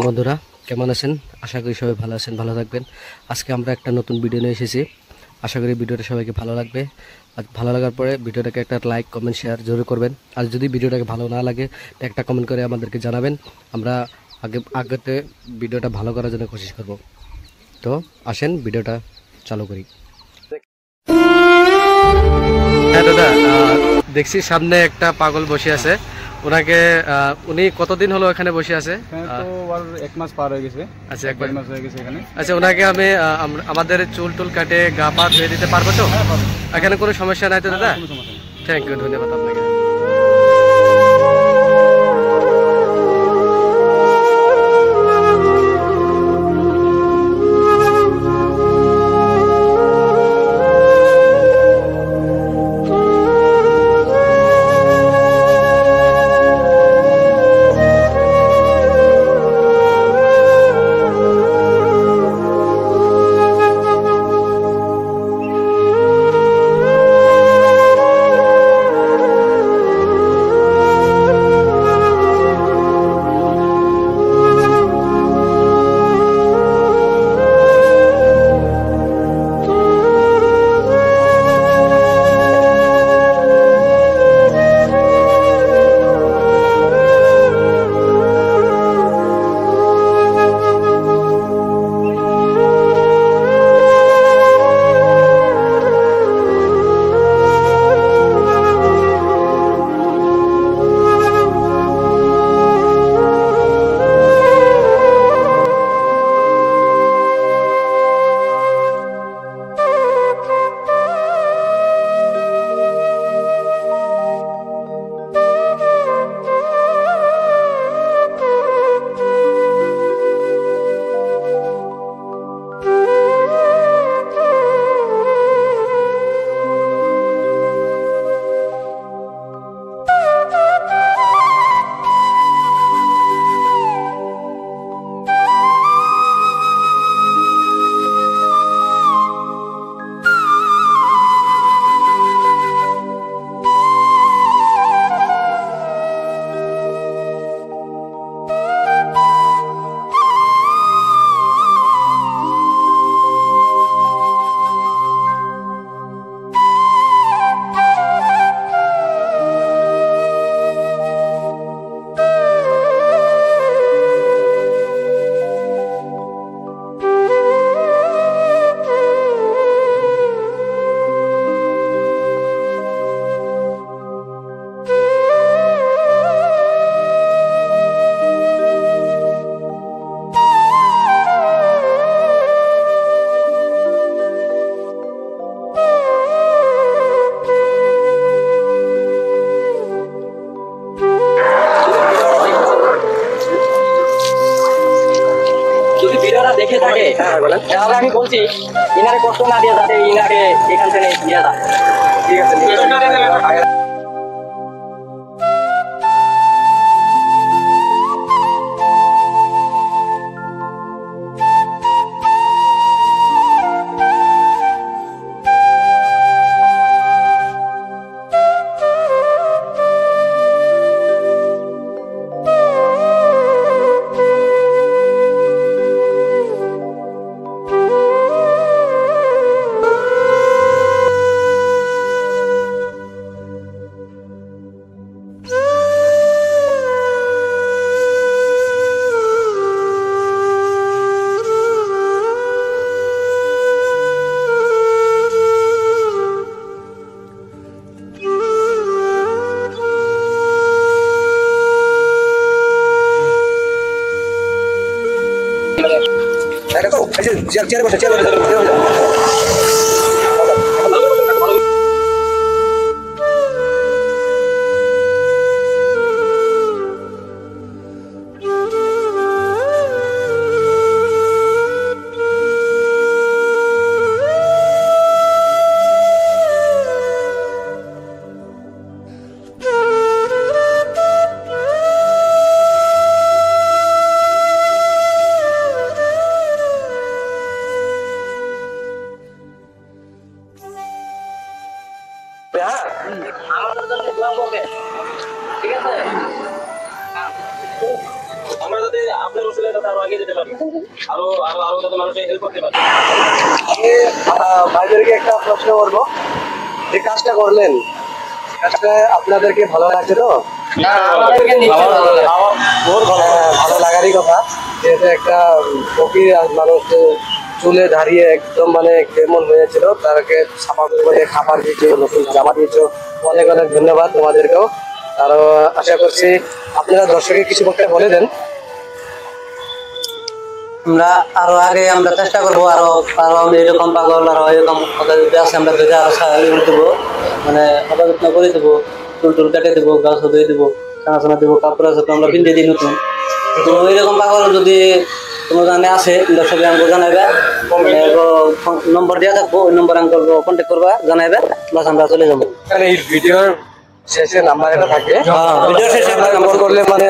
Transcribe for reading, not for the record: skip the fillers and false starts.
বন্ধুরা, কেমন আছেন? আশা করি সবাই ভালো আছেন, ভালো থাকবেন। আজকে আমরা একটা নতুন ভিডিও নিয়ে এসেছি। আশা করি ভিডিওটা সবাইকে ভালো লাগবে। আর ভালো লাগার পরে ভিডিওটাকে একটা লাইক, কমেন্ট, শেয়ার জরুর করবেন। আর যদি ভিডিওটাকে ভালো না লাগে একটা কমেন্ট করে আমাদেরকে জানাবেন। আমরা আগেতে ভিডিওটা ভালো করার জন্য কোশিশ করব। তো আসেন ভিডিওটা চালু করি। হ্যাঁ দাদা, দেখছি সামনে একটা পাগল বসে আছে। ওনাকে উনি কতদিন হলো এখানে বসে আছে? তো এক মাস পার হয়ে গেছে। আচ্ছা, এক মাস হয়ে গেছে এখানে। আচ্ছা, ওনাকে আমি আমাদের চুল টুল কাটে গা পা ধুয়ে দিতে পারবো তো? এখানে কোনো সমস্যা নাই তো দাদা? থ্যাংক ইউ, ধন্যবাদ আপনাকে। দেখে থাকে তাহলে আমি বলছি ইনারে কষ্ট না দিয়ে যাতে ইনাকে এখান থেকে দিয়ে যায়। ঠিক আছে। চেয়ারে বসে আরো আগে যেতে পারি, আরো আরো আরো যাতে মানুষের হেল্প করতে পারি। আমি ভাইদেরকে একটা প্রশ্ন করবো, যে কাজটা করলেন কাজটা আপনাদেরকে ভালো লাগছে তো? আমাদেরকে নিশ্চয়ই ভালো লাগে। ভালো লাগারই কথা, যেহেতু একটা ফকির মানুষ চুলে দাঁড়িয়ে একদম মানে কেমন হয়েছিল, তাকে সাফা করে খাবার দিয়েছো, নতুন জামা দিয়েছো, অনেক অনেক ধন্যবাদ তোমাদেরকেও। আরো আশা করছি আপনারা দর্শকের কিছু বক্তব্য বলে দেন। আমরা আরো আগে আমরা চেষ্টা করবো, আরো আরো আমি এরকম পাগল আরো এরকম যদি আছে আমরা যদি আরো সাহায্য দেবো, মানে অবযত্ন করে দেবো, চুল টুল কেটে দেবো, গাছ ধুয়ে দেবো, খানা দেবো, কাপড় আছে তো আমরা পিন্ডে দিই নতুন। তো এরকম পাগল যদি তোমার জানে আসে, দর্শকে আমাকে জানাবে, নম্বর দেওয়া থাকবো, ওই নম্বর আমাকে কন্ট্যাক্ট করবা, জানাবে, বাস আমরা চলে যাবো। এই ভিডিওর শেষে নাম্বার এটা থাকে, ভিডিও শেষে নাম্বার করলে মানে